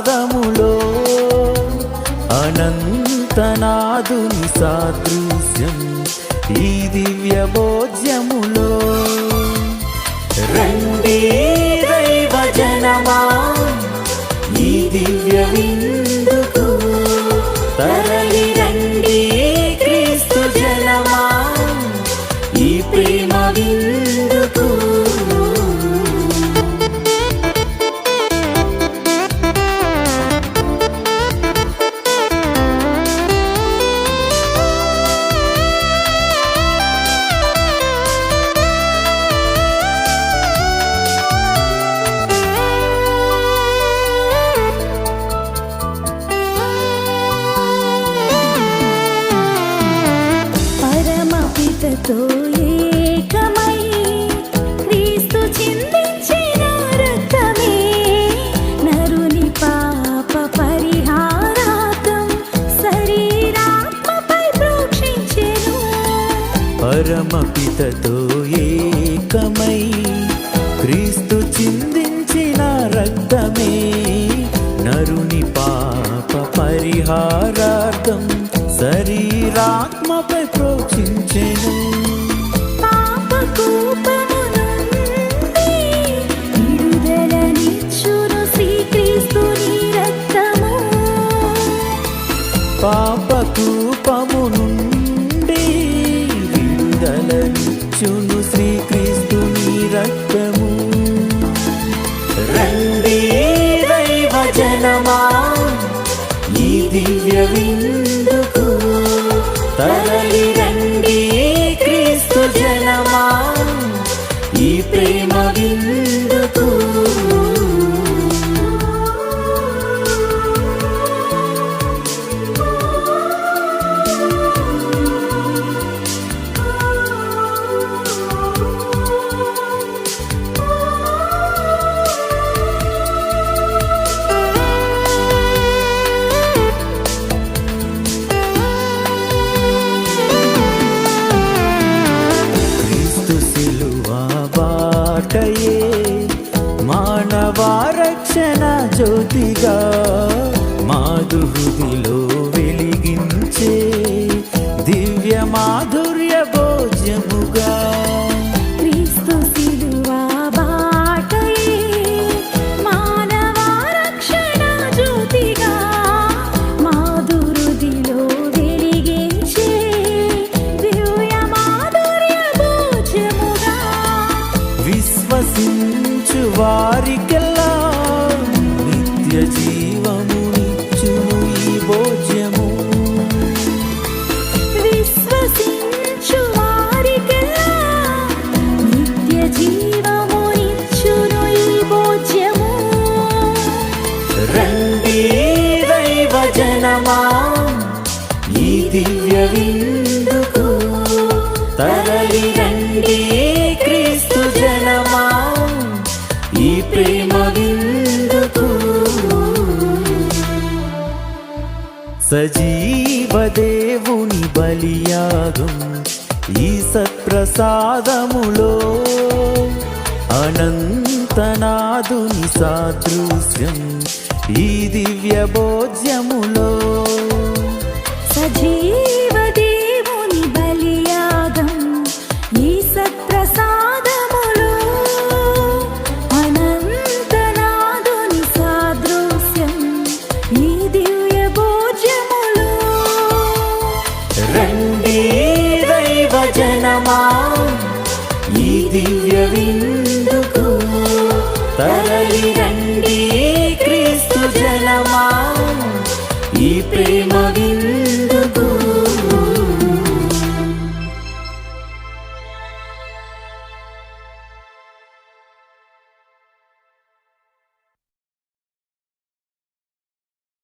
ప్రసాదములో అనంతనాదుని సాదృశ్యం ఈ దివ్య భోజ్యములో. రండి దైవ జనమా ఈ దివ్య విందుకు, తరలి రండి క్రీస్తు జనమా ఈ ప్రేమ విందుకు. తో ఏకమై క్రీస్తు చిందించిన రక్తమే నరుని పాప పరిహారార్థం శరీరాత్మపై ప్రోక్షించెను. పరమపితతో ఏకమై క్రీస్తు చిందించిన రక్తమే నరుని పాప పరిహారార్థం శరీరాత్మపై ప్రోక్షించెను. పాపకూపము నుండి విడుదలనిచ్చును శ్రీక్రీస్తుని రక్తము. పాపకూపము నుండి విడుదలనిచ్చును శ్రీక్రీస్తుని రక్తము. రండి దైవ జనమా ఈ దివ్య విందుకు, తరలి రండి క్రీస్తు జనమా ఈ ప్రేమ విందుకు. మానవారక్షణ జ్యోతిగా మాధు హృదిలో వెలిగించే దివ్య మాధుర్య భోజ్యముగా. క్రీస్తు శిలువ బాటయే మానవారక్షణ జ్యోతిగా మాధు హృదిలో వెలిగించే దివ్య మాధుర్య భోజ్యముగా. విశ్వసించు వారికెల్లా నిత్య జీవమునిచ్చును ఈ భోజ్యము. విశ్వసించు వారికెల్లా నిత్య జీవమునిచ్చును ఈ భోజ్యము. రండి దైవ జనమా ఈ దివ్య విందుకు, తరలి రండి క్రీస్తు జనమా ఈ ప్రేమ విందుకు. సజీవ దేవుని బలియాగం ఈ సత్ప్రసాదములో అనంతనాదుని సాదృశ్యం ఈ దివ్య భోజ్యములో. సజీవ దేవుని బలియాగం ఈ సత్ప్రసాదములో అనంతనాదుని సాదృశ్యం ఈ దివ్య భోజ్యములో. రండి దైవ జనమా ఈ దివ్య విందుకు, తరలి రండి క్రీస్తు జనమా ఈ ప్రేమ విందుకు.